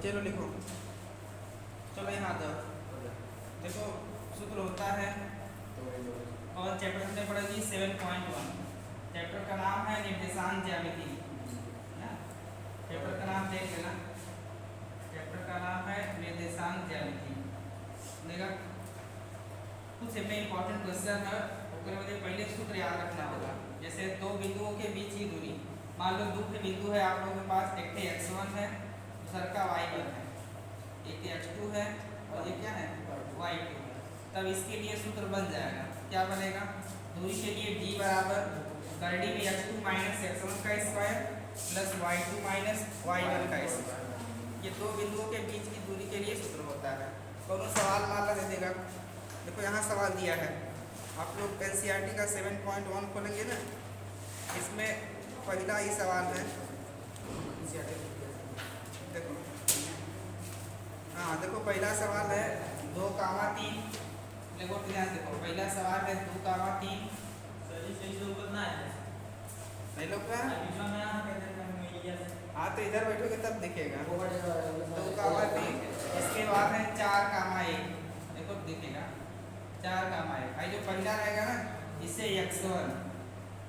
चलो लिखो, चलो यहाँ जाओ। देखो सूत्र होता है, और चैप्टर हमने पढ़ा जी 7.1। चैप्टर का नाम है निर्देशांक ज्यामिति ना। चैप्टर का नाम देख लेना, चैप्टर का नाम है निर्देशांक ज्यामिति। देखा कुछ इसमें इंपॉर्टेंट क्वेश्चन है, मुझे पहले सूत्र याद रखना होगा। जैसे दो बिंदुओं के बीच की दूरी, मान लो दो के बिंदु है आप लोगों के पास, एक x1 है दूसरा का y1 है, एक x2 है और ये क्या है y2 है। तब इसके लिए सूत्र बन जाएगा, क्या बनेगा, दूरी के लिए d बराबर कर्डी में x2 माइनस x1 का square plus y2 minus y1 का स्क्वायर। ये दो बिंदुओं के बीच की दूरी के लिए सूत्र होता है। दोनों सवाल मान दे देगा। देखो यहाँ सवाल दिया है, आप लोग एनसीईआरटी का 7.1 खोलेंगे ना, इसमें पहला ही सवाल है। देखो हाँ, देखो पहला सवाल है 2,3। देखो ध्यान देखो, पहला सवाल है 2,3। नहीं लोग हाँ, तो इधर बैठोगे तब दिखेगा 2,3। इसके बाद है 4,1। देखो दिखेगा 4,1। जो पहला रहेगा ना, इससे x1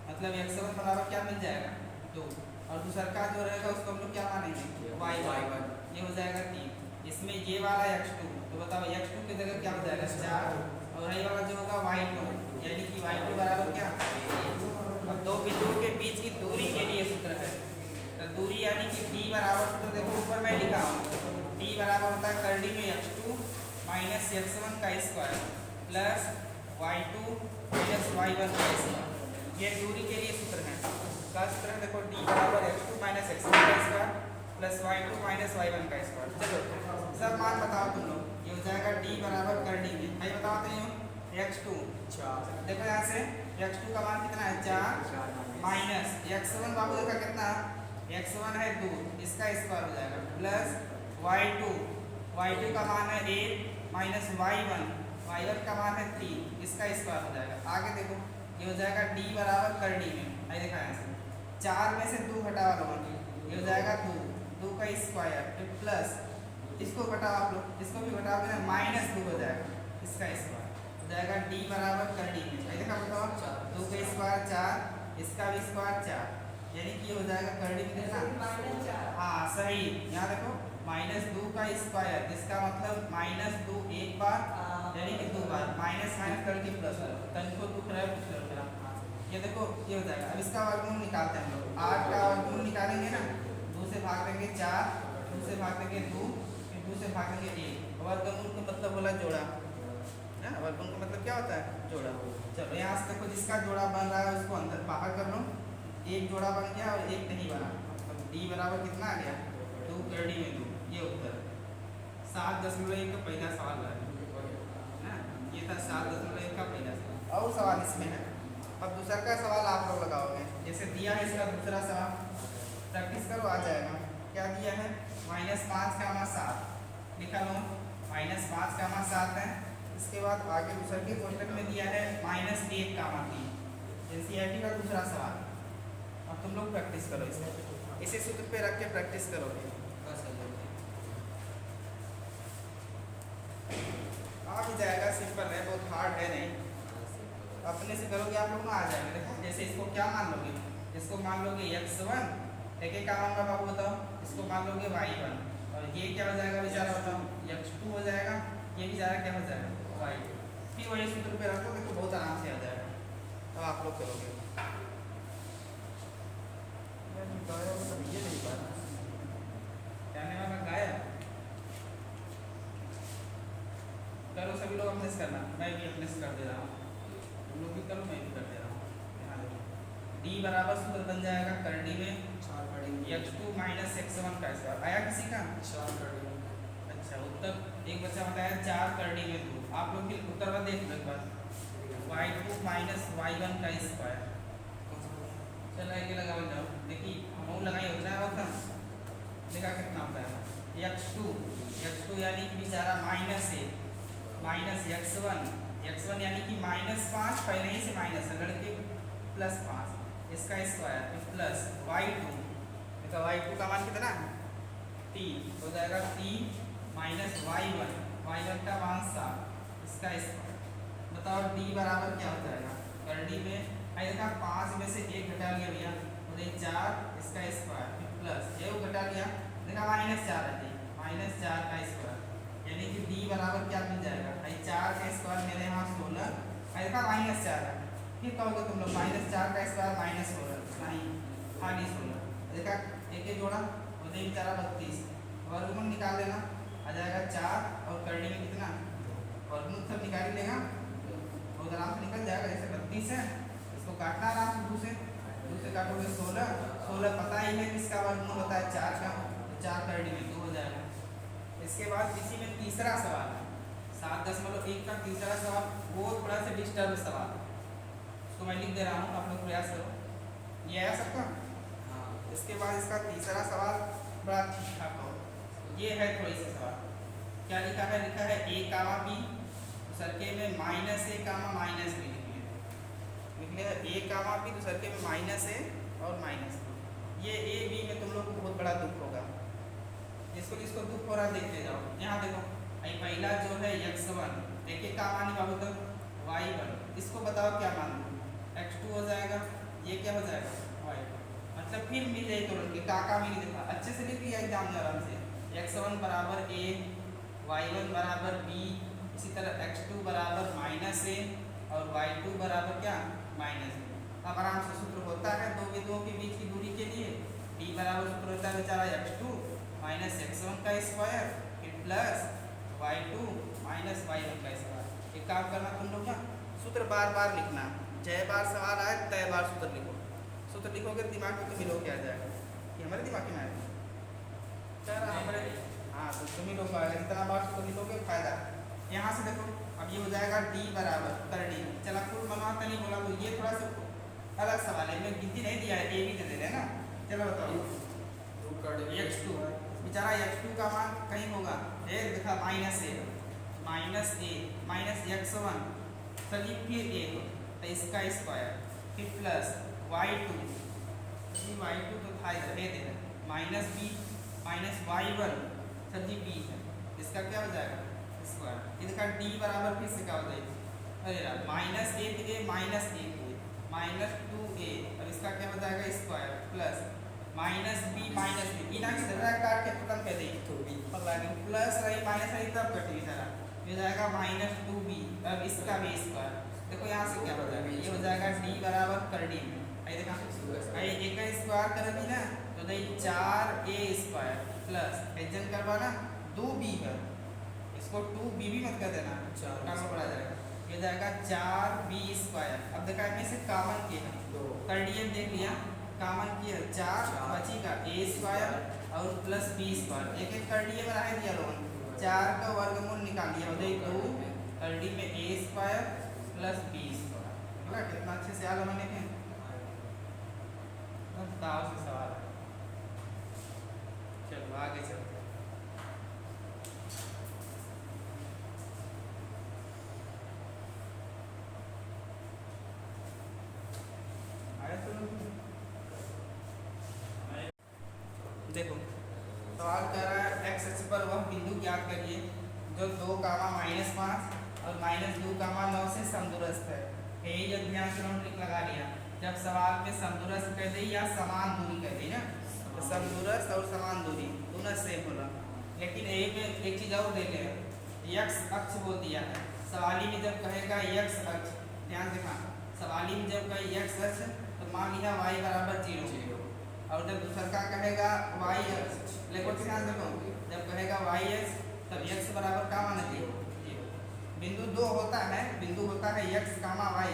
मतलब x1 बराबर क्या मिल जाएगा 2, और दूसरा का जो रहेगा उसको हम लोग क्या मानेंगे y1, ये हो जाएगा 3। इसमें ये वाला x2, तो बताओ x2 की जगह क्या हो जाएगा 4, और ये वाला जो होगा y2, यानी कि y2 बराबर क्या। अब दो बिंदुओं के बीच की दूरी के लिए सूत्र है, तो दूरी यानी कि d बराबर, तो देखो ऊपर मैं लिखा हूँ d बराबर होता है कर्डी में x2 माइनस x1 का square plus y2 minus y1 का स्क्वायर। ये दूरी के लिए सूत्र है। का सूत्र है देखो d बराबर x2 माइनस x1 का square plus y2 minus y1 का स्क्वायर। चलो सब मान बताओ तुम लोग, ये हो जाएगा d बराबर कर्डी में, भाई बताओ तो x2 देखो यहाँ से x2 का मान कितना है 4 माइनस x1 बाबू का कितना, x1 है 2, इसका स्क्वायर हो जाएगा प्लस y2 का मान है 1 माइनस y1 का मान है 3, इसका स्क्वायर हो जाएगा। आगे देखो ये हो जाएगा d बराबर कर्डी में, आई देखा यहाँ से 4 में से 2 घटाओ लोग, ये हो जाएगा 2 का स्क्वायर फिर प्लस इसको घटाओ आप लोग, इसको भी घटाओगे ना माइनस 2 हो जाएगा, इसका स्क्वायर हो जाएगा d बराबर कर्डी में। आई देखा बताओ 2 का स्क्वायर 4, इसका भी स्क्वायर 4, यानी कि हो जाएगा कर्डी में कितना, हाँ सही। यहाँ देखो -2 का स्क्वायर, इसका मतलब -2 एक बार यानी कि 2 बार, माइनस माइनस करके प्लस, तनिको दुख रहा है कुछ रहा है। ये देखो ये हो जाएगा। अब इसका वर्गमूल निकालते हैं हम लोग, 8 का वर्गमूल निकालेंगे ना, 2 से भाग देंगे 4, 2 से भाग देंगे 2, फिर 2 से भाग देंगे 1। वर्गमूल का मतलब बोला जोड़ा, वर्गमूल का मतलब क्या होता है जोड़ा। चलो यहाँ से देखो जिसका जोड़ा बन रहा है उसको अंदर बाहर कर लो, एक जोड़ा बन गया और एक नहीं बना, d बराबर कितना आ गया 2 कर्डी में 2। ये उत्तर 7.1 का पहला सवाल है ना, ये था 7.1 का पहला सवाल। और सवाल इसमें है, अब दूसरा का सवाल आप लोग लगाओगे, जैसे दिया है इसका दूसरा सवाल, प्रैक्टिस करो आ जाएगा। क्या दिया है -5,7 लिखा लो, -5,7 है। इसके बाद आगे दूसरे के क्वेश्चन में दिया है -1,3, एनसीईआरटी का दूसरा सवाल। अब तुम लोग प्रैक्टिस करो, इसे सूत्र पे रख के प्रैक्टिस करोगे, आ भी जाएगा, सिंपल है, बहुत हार्ड है नहीं, अपने से करोगे आप लोग ना आ जाएगा। देखो जैसे इसको क्या मान लोगे, इसको मान लोगे x1, एक क्या मान लो बाबू बताओ, इसको मान लोगे y1, और ये क्या हो जाएगा बेचारा बताओ x2 हो जाएगा, ये बेचारा क्या हो जाएगा y2। फिर वही सूत्र पे रखोगे तो बहुत आराम से आ जाएगा। तो आप लोग करोगे, ये नहीं पाना कहने वाला गायब करो, सभी लोग अपने से करना, मैं भी अपने से कर दे रहा हूँ, तुम लोग भी करो मैं भी कर दे रहा हूँ। d बराबर सूत्र बन जाएगा कर्डी में x2 माइनस x1 का स्क्वायर। आया किसी का 4 कर्डी में, अच्छा उत्तर एक बच्चा बताया 4 कर्डी में 2। आप लोग भी उत्तर में देख लो एक बार, y2 माइनस y1 का स्क्वायर। चलो आगे लगाओ जाओ, देखिए हम लगाई हो जाए होता देखा कितना होता है x2 यानी कि बेचारा माइनस x1 यानी कि -5, पहले ही से माइनस है लड़के +5, इसका स्क्वायर प्लस y2 का मान कितना 15 हो जाएगा 3 माइनस y1 का मान 7 इसका स्क्वायर। बताओ d बराबर क्या हो जाएगा? कर डी में आई देखा 5 में से 1 घटा लिया भैया तो 4 इसका स्क्वायर प्लस ये घटा लिया देखा -4 है -4 का स्क्वायर यानी कि d बराबर क्या मिल जाएगा? भाई 4 का स्क्वायर मेरे यहाँ 16 आई देखा -4 है। फिर कहोगे तुम लोग -4 का स्क्वायर -16 नहीं खाली 16 देखा एक जोड़ा और 4 32 वर्गमूल निकाल लेना आ जाएगा 4 और करने में कितना वर्गमूल सब निकाल लेगा बहुत आराम से निकल जाएगा। जैसे 32 है इसको काटना आराम से 2 से काटोगे 16 पता ही है किसका वर्गमूल होता है 4 का तो 4 करने में 2 हो जाएगा। इसके बाद इसी में तीसरा सवाल है 7.1 का तीसरा सवाल वो थोड़ा सा डिस्टर्ब सवाल उसको मैं लिख दे रहा हूँ आप लोग प्रयास करो। ये आया सबका? इसके बाद इसका तीसरा सवाल बड़ा ठीक ठाक हो ये है थोड़ी सी सवाल क्या लिखा है? लिखा है a कामा b सर्के में -a कामा -b लिख लिया a कामा b तो सर्के में -a और -b। ये a b में तुम लोग को बहुत बड़ा दुख होगा जिसको दुख हो रहा देखते जाओ। यहाँ देखो पहला जो है x1 एक का मान बाबू तक y1 इसको बताओ क्या मान लो x2 हो जाएगा ये क्या हो जाएगा y1 मतलब फिर मिल जाए तुरंत के काका मिल देखा अच्छे से लिख लिया एग्जाम में आराम से x1 बराबर a y1 बराबर b इसी तरह x2 बराबर -a और y2 बराबर क्या -b। अब आराम से सूत्र होता है दो बिंदुओं के बीच की दूरी के लिए d बराबर सूत्र होता है बेचारा x2 माइनस x1 का स्क्वायर फिर प्लस y2 माइनस y1 का स्क्वायर। एक काम करना तुम लोग क्या सूत्र बार बार लिखना जय बार सवाल आए तय बार सूत्र लिखो। सूत्र लिखोगे दिमाग में तुम ही लोग क्या आ जाएगा कि हमारे दिमाग में आएगा सर हमारे हाँ तो तुम ही लोग आएगा जितना बार सूत्र लिखोगे फायदा। यहाँ से देखो अब ये हो जाएगा d बराबर कर डी चला कुल मनवाता नहीं बोला तो ये थोड़ा सा अलग सवाल है मैं गिनती नहीं दिया है a भी दे रहे ना। चलो बताओ x2 बेचारा x2 का मान कहीं होगा ये देखा -a माइनस x1 चलिए फिर a तो इसका स्क्वायर फिर प्लस y2 तो था इधर ये देखा -b माइनस y1 सर जी b है इसका क्या हो जाएगा स्क्वायर। इसका d बराबर फिर से क्या हो जाएगा अरे यार -2a अब इसका क्या हो जाएगा स्क्वायर प्लस -b इना की तरह काट के खत्म कर देंगे तो b प्लस रही माइनस रही तब कटेगी सारा ये जाएगा -2b अब इसका भी स्क्वायर। देखो यहाँ से क्या हो जाएगा ये हो जाएगा d बराबर कर डी में आई देखा आई एक का स्क्वायर कर दी ना तो दे 4a स्क्वायर प्लस एडजन करवाना 2b है इसको 2b भी मत कर देना काम बढ़ा जाएगा ये जाएगा 4b स्क्वायर। अब देखा इसमें से कॉमन किया कर डी देख लिया कॉमन किया 4 बचेगा a स्क्वायर और प्लस b स्क्वायर एक एक कर डी में रह दिया लोगों 4 का वर्गमूल निकाल लिया उधर 2 कर डी में a square plus b square बोला कितना अच्छे से याद मैंने के दाव से सवाल है। चलो आगे चलते हैं। देखो सवाल कह रहा है x अक्ष पर वह बिंदु ज्ञात करिए जो 2, -5 और -2, 9 से समदूरस्थ है। यही ध्यान से हम ट्रिक लगा लिया जब सवाल में समदूरस्थ कह दे या समान दूरी कह दे ना तो समदूरस्थ और समान दूरी दोनों सेम होला। लेकिन एक चीज और दे ले x अक्ष बोल दिया है सवाली में जब कहेगा x अक्ष ध्यान देखा सवाली में जब कहे x अक्ष तो मान लिया y बराबर 0 और जब दूसरा का कहेगा y अक्ष लेकिन ध्यान देखो जब कहेगा y अक्ष तब x बराबर का मान 0 बिंदु 2 होता है x, y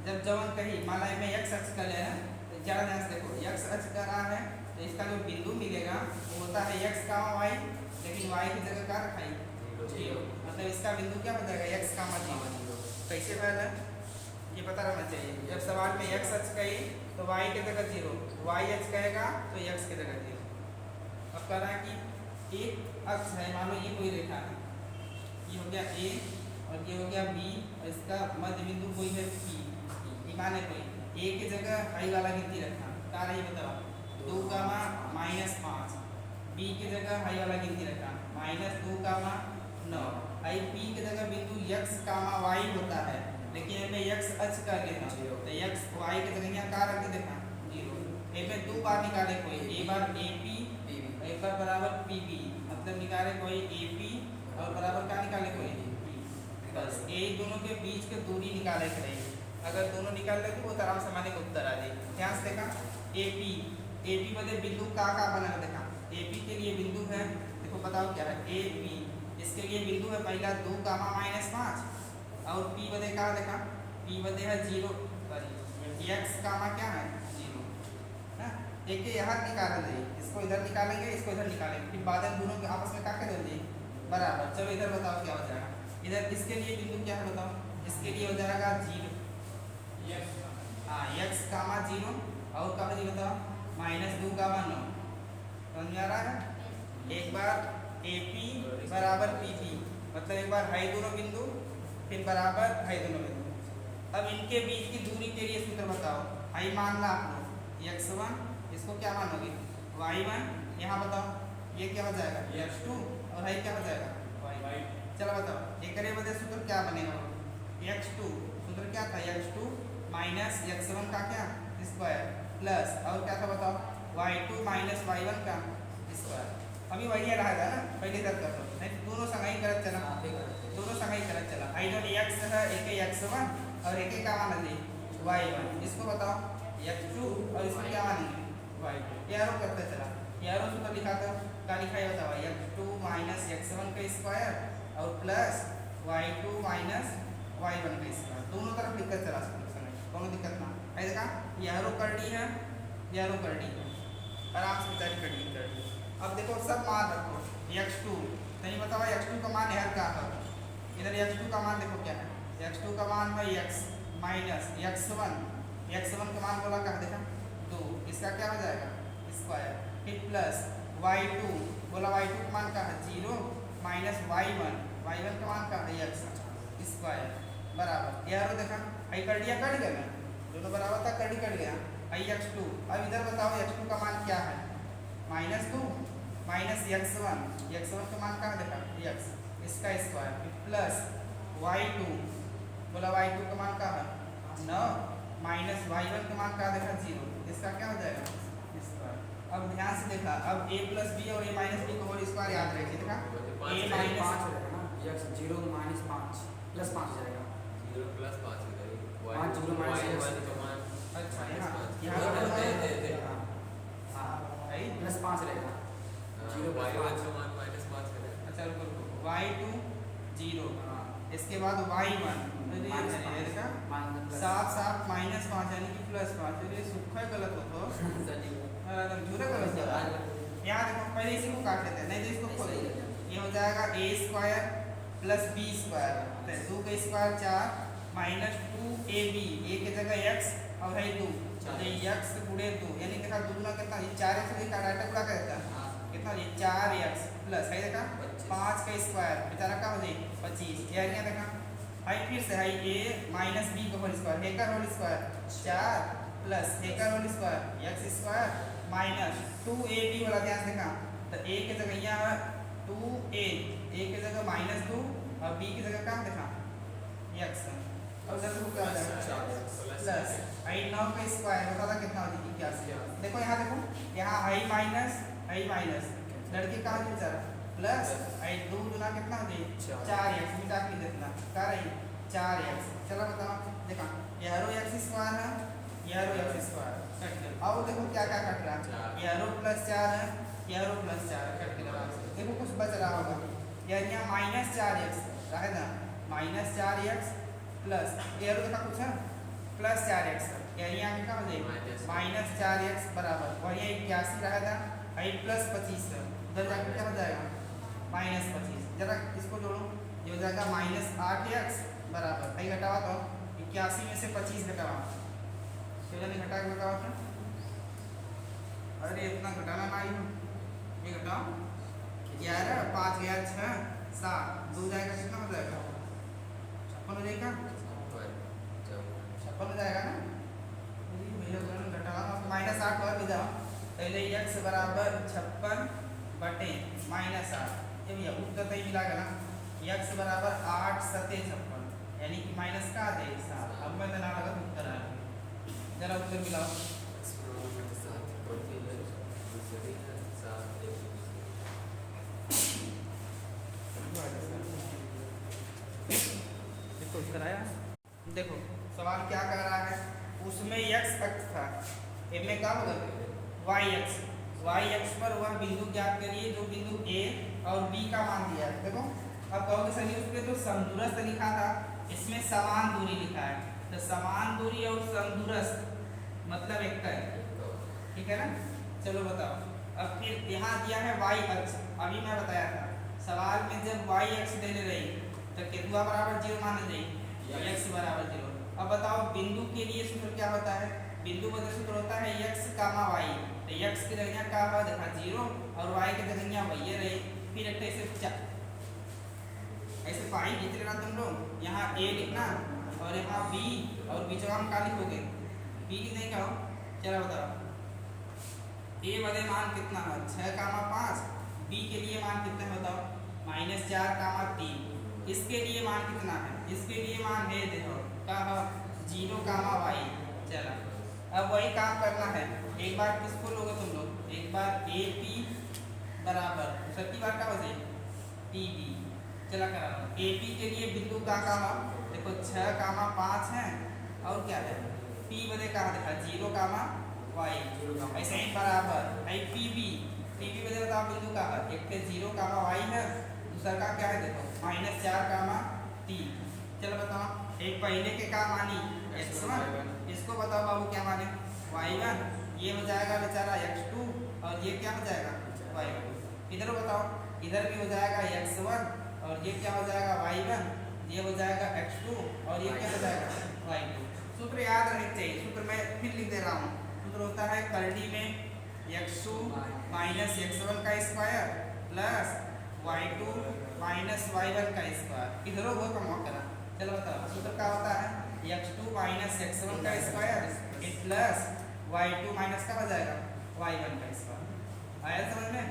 जब जवन कही मान लो मैं x अक्ष कर ले रहा तो ज़्यादा ध्यान से देखो x अक्ष कर रहा है तो इसका जो बिंदु मिलेगा वो होता है x, y लेकिन y की जगह क्या रखा है 0 मतलब इसका बिंदु क्या हो जाएगा x, 0 कैसे पहले ये पता रहना चाहिए जब सवाल में x अक्ष कही तो y की जगह 0 y अक्ष कहेगा तो x की जगह 0। अब कह रहा है कि एक अक्ष है मान लो ये कोई रेखा है ये हो गया a और ये हो गया b और इसका मध्य बिंदु कोई है p माने कोई a की जगह आई वाला गिनती रखना क्या रही बताओ 2, -5 बी की जगह हाई वाला गिनती रखा -2, 9। हाई पी की जगह बिंदु x, y होता है, लेकिन इसमें x अक्ष कर लेना, तो x y की जगह यहाँ का रख देना 0। इसमें दो बार निकाले कोई, a बार AP एक बार बराबर PB, मतलब निकाले कोई AP और बराबर का निकाले कोई P। बस ये दोनों के बीच के दूरी निकाले के रही, अगर दोनों निकाल लेते वो आराम से माने उत्तर आ जाए। ध्यान से देखा AP बदे बिंदु का बना देखा, AP के लिए बिंदु है, देखो बताओ क्या है AP, इसके लिए बिंदु है पहला 2, -5 और P बदे का देखा, P बदे है 0, सॉरी x, क्या है 0 ना। एक यहाँ निकाल दे, इसको इधर निकालेंगे, इसको इधर निकालेंगे, फिर बाद में दोनों के आपस में क्या कर देंगे बराबर। चलो इधर बताओ क्या हो जाएगा, इधर इसके लिए बिंदु क्या है बताओ, इसके लिए हो जाएगा 0, x, 0 और कब 0 बताओ -2, 9। समझ में आ रहा है। एक बार AP बराबर PP, मतलब एक बार हाई दोनों बिंदु फिर बराबर हाई दोनों बिंदु। अब इनके बीच की दूरी के लिए सूत्र बताओ, हाई मानना आप लोग x1, इसको क्या मानोगे y1, यहाँ बताओ ये क्या हो जाएगा x2 और हाई क्या हो जाएगा y। चलो बताओ एक बदे सूत्र क्या बनेगा, x2 सूत्र क्या था x2 माइनस x1 का क्या स्क्वायर प्लस और क्या था बताओ y2 माइनस y1 का स्क्वायर। अभी वही रहेगा ना, पहले इधर कर दो, नहीं दोनों संगाई करत चला, दोनों संगाई करत चला। आई जो x है एक x1 और एक का मान ले y1, इसको बताओ x2 और इसको क्या मानेंगे y2, यारो करते चला। यारो सूत्र लिखा था क्या लिखा है बताओ x2 माइनस x1 का स्क्वायर और प्लस y2 माइनस y1 का स्क्वायर, दोनों तरफ लिखकर चला कोनो दिक्कत ना। ऐसे देखा यारो कर दी है, यारो कर दी आराम से बेचारी कर दी। अब देखो सब मान रखो x2, नहीं बताओ x2 का मान यार क्या है, इधर x2 का मान देखो क्या है, x2 का मान है x माइनस x1 का मान बोला क्या देखा 2, इसका क्या हो जाएगा स्क्वायर, फिर प्लस y2 बोला y2 का मान का है 0 माइनस y1 का मान का है x स्क्वायर बराबर। यारो देखा आई कर दिया कट गया, दोनों बराबर था कट गया आई x2। अब इधर बताओ x2 का मान क्या है -2 माइनस x1 का मान कहाँ देखा x, इसका स्क्वायर प्लस y2 बोला y2 का मान कहाँ है 9 माइनस y1 का मान कहाँ देखा 0, इसका क्या हो जाएगा स्क्वायर। अब ध्यान से देखा, अब a प्लस बी और a माइनस बी को होल स्क्वायर याद रखिए, देखा a माइनस 0 माइनस 5 प्लस 5 जाएगा 0 प्लस 5 हो जाएगा 5 0 माइनस अच्छा यहाँ प्लस 5 रहेगा 0 y1 का मान -5 करेगा। अच्छा रुको y2 0, इसके बाद y1 साफ -5 यानी कि +5, ये सूखा गलत हो तो झूठा गलत है। यहाँ देखो पहले इसी को काट लेते हैं, नहीं तो इसको खोल, ये हो जाएगा a square plus b square, 2 का स्क्वायर 4 माइनस 2ab, a की जगह x और है 2, x गुणे 2 यानी देखा दूना कितना 4x भी का डाटा पूरा करता है कितना ये 4x प्लस है देखा 5 का स्क्वायर बेचारा का हो जाए 25, यार यहाँ देखा हाई फिर से हाई a माइनस b का होल स्क्वायर, a का होल स्क्वायर 4 प्लस a का होल स्क्वायर x स्क्वायर माइनस 2ab वाला ध्यान देखा, तो a की जगह यहाँ 2a की जगह -2 और b की जगह क्या देखा x, और जब को क्या जाएगा प्लस आई 9 का स्क्वायर बता था कितना हो जाएगी 81। देखो यहाँ देखो यहाँ आई माइनस लड़की कहाँ जी बेचारा प्लस आई 2 गुना कितना हो जाए 4x मिटा के देखना क्या रही 4x। चलो बताओ देखा यारो x स्क्वायर है, यारो x स्क्वायर कट गया। अब देखो क्या क्या कट रहा है, यारो +4 है, यारो +4 कट गया। देखो कुछ बच रहा होगा, यार यहाँ -4x रहे ना -4x प्लस एरो देखा कुछ है +4x, यानी यहाँ कितना हो जाएगा -4x बराबर, और ये 81 रहा था आई +25 है, उधर जाकर क्या हो जाएगा -25। जरा इसको जोड़ो, ये हो जाएगा -8x बराबर आई घटावा तो 81 में से 25 घटावा, तो नहीं घटा के बताओ तो अरे इतना घटाना ना ही ये घटाओ 11 5 गया 6 7 2 जाएगा कितना हो जाएगा 56 हो जाएगा 56 हो जाएगा ना भैया घटाना -8 और भी जाओ पहले x बराबर 56 बटे माइनस 8। ये भैया उत्तर तो मिला ना, x बराबर 8 सते 56 यानी कि माइनस का दे 7। अब मैं ना लगा उत्तर आ गया। जरा उत्तर मिलाओ। देखो उत्तर आया। देखो सवाल क्या कर रहा है, उसमें x अक्ष था, इनमें क्या होगा y अक्ष पर वह बिंदु ज्ञात करिए जो बिंदु a और b का मान दिया है। देखो अब कहोगे सर उसके तो समदूरस्थ लिखा था, इसमें समान दूरी लिखा है, तो समान दूरी और समदूरस्थ मतलब एक का है, ठीक है ना। चलो बताओ, अब फिर यहाँ दिया है y अक्ष। अभी मैं बताया था सवाल में जब y अक्ष देने रही तो केतुआ बराबर 0 माने जाए, x बराबर 0। अब बताओ बिंदु के लिए सूत्र क्या होता है, बिंदु का सूत्र होता है x कामा y। तो x की जगह क्या हुआ देखा 0 और y की जगह वही रही। फिर एक ऐसे पाई खींच लेना तुम लोग, यहाँ a लिखना और यहाँ b और बीच में का लिखोगे b लिखने का हो। चलो बताओ a वाले मान कितना है 6 कामा 5, b के लिए मान कितना है बताओ -4 कामा 3। इसके लिए मान कितना है, इसके लिए मान है देखो का 0 कामा y। चला अब वही काम करना है, एक बार किसको लोगे तुम लोग, एक बार ए पी बराबर सत्ती बार का बचे टी बी। चला करा ए पी के लिए बिंदु का कामा देखो 6 कामा 5 है और क्या है पी बदे कहा देखा 0 कामा y। ऐसे ही बराबर आई पी बी बदे बताओ बिंदु का एक थे 0 कामा y है, दूसरा का क्या है देखो -4 कामा t। चलो बताओ एक पहले के का मानी x1, इसको बताओ बाबू क्या माने y1। ये हो जाएगा बेचारा x2 और ये क्या हो जाएगा y1। इधर बताओ इधर भी हो जाएगा x1 और ये क्या हो जाएगा y1, ये हो जाएगा x2 और ये क्या हो जाएगा y2। सूत्र याद रखने चाहिए, सूत्र मैं फिर लिख दे रहा हूँ। सूत्र होता है कर्डी में x2 माइनस x1 का square plus y2 minus y1 का स्क्वायर। इधर वो कम करा। चलो बताओ सूत्र क्या होता है x2 माइनस x1 का स्क्वायर प्लस y2 माइनस का हो जाएगा y1 का स्क्वायर। आया समझ में।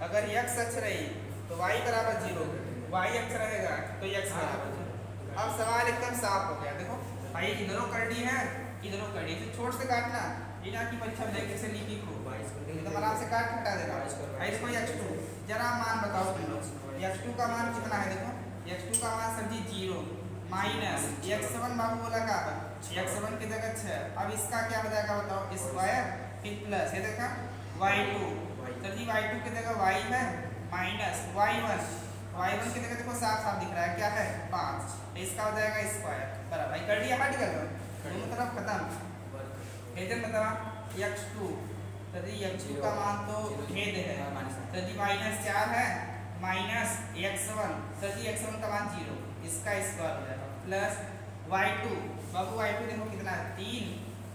अगर x अक्ष रही तो y बराबर 0, y अक्ष रहेगा तो x बराबर 0। अब सवाल एकदम साफ हो गया। देखो भाई इधरों कर दी है इधरों कर दी, इसे छोड़ से काटना बिना की परीक्षा में कैसे लिखी हो एकदम आराम से काट हटा देगा। इसको x2 जरा मान बताओ तुम लोग, x2 का मान कितना है देखो x2 का मान सर जी 0 माइनस x1 बाबू बोला का x1 की जगह 6। अब इसका क्या हो जाएगा बताओ स्क्वायर फिर प्लस ये देखा y2 सर जी y2 की जगह y है माइनस y1 की जगह देखो साफ साफ दिख रहा है क्या है 5, इसका हो जाएगा स्क्वायर बराबर कर दिया हट गया दोनों तरफ खत्म। इधर मतलब x2 सर जी x2 का मान तो भेद है सर जी -4 है माइनस x1 सर जी x1 का मान 0, इसका स्क्वायर हो जाएगा प्लस y2 बाबू y2 देखो कितना है 3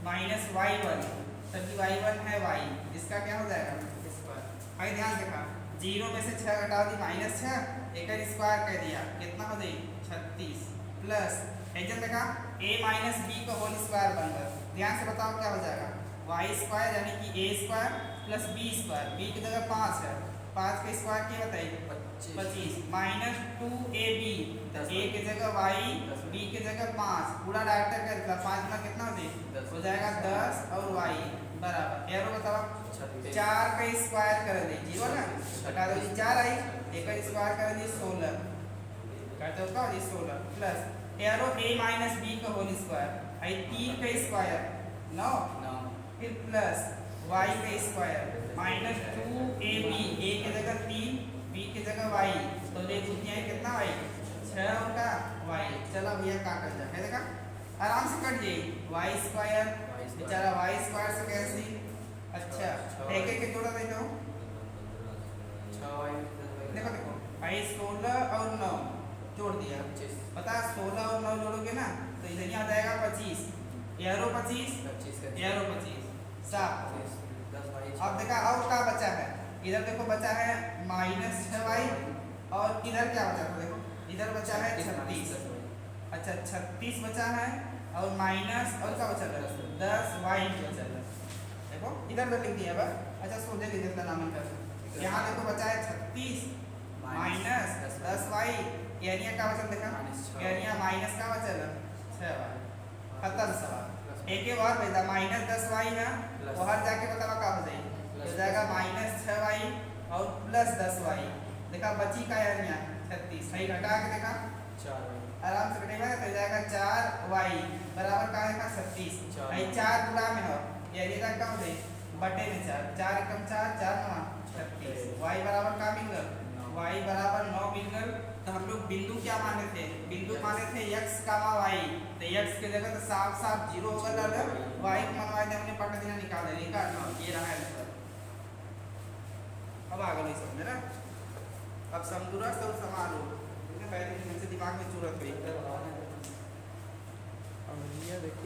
माइनस y1 सर जी y1 है y, इसका क्या हो जाएगा स्क्वायर। भाई ध्यान देखा 0 में से 6 घटा दी -6 एक स्क्वायर कर दिया कितना हो जाए 36 प्लस एजन देखा a माइनस b का होल स्क्वायर बनकर। ध्यान से बताओ क्या हो जाएगा y स्क्वायर यानी कि a square plus b square, b की जगह 5 है 5 का स्क्वायर क्या बताइए 25 माइनस 2ab a की जगह y b की जगह 5 पूरा डायरेक्ट कर 5 में कितना हो जाएगा 10 और y बराबर एरो बताओ 4 का स्क्वायर कर दीजिए ना हटा दो 4 आई एक का स्क्वायर कर दीजिए 16 करते हो का 16 plus arrow a minus b का होल स्क्वायर आई 3 का स्क्वायर 9 फिर प्लस y का स्क्वायर माइनस 2ab a की जगह 3 b की जगह y तो ये दुनिया कितना y 6 और का y। चलो भैया का कर जाए देखा आराम से कट जाए y स्क्वायर बेचारा y स्क्वायर से कैसी अच्छा एक एक जोड़ा देखो 6y देखो देखो आई 16 और 9 जोड़ दिया पता 16 और 9 जोड़ोगे ना तो इधर आ जाएगा 25 एरो 25 एरो 25 7। अब देखा और क्या बचा है इधर देखो बचा है -6y और इधर क्या बचा है देखो इधर बचा है 36। अच्छा 36 बचा है और माइनस और क्या बचा है 10y बचा है देखो इधर तो लिख दिया बस। अच्छा सो दे लीजिए इसका नाम कर यहाँ देखो बचा है 36 माइनस 10y, यानी का वचन देखा, यानी माइनस का वचन 6y। खत्म सवाल। एक ही बार भेजा माइनस 10y ना, बाहर जाके बतावा का हो जाए, हो जाएगा माइनस 6y और प्लस 10y। देखा बची का यार यहाँ 36, सही घटा के देखा 4y आराम से कटेगा तो हो जाएगा 4y बराबर का है का 36। आई 4 गुना में हो, यानी का कम दे बटे में 4, 4 एकम 4, 4 9 36। y बराबर का मिल गया, y बराबर 9 मिल गया। तो हम लोग बिंदु क्या माने थे, बिंदु माने थे x, y, तो x की जगह तो साफ साफ 0 होगा डाला, y को मनवाए थे हमने पट देना निकाल देने का, ये रहा आंसर। अब आगे नहीं समझे ना, अब समदूरस्थ और समारोह पहले दिन से दिमाग में चूरत हुई। और ये देखिए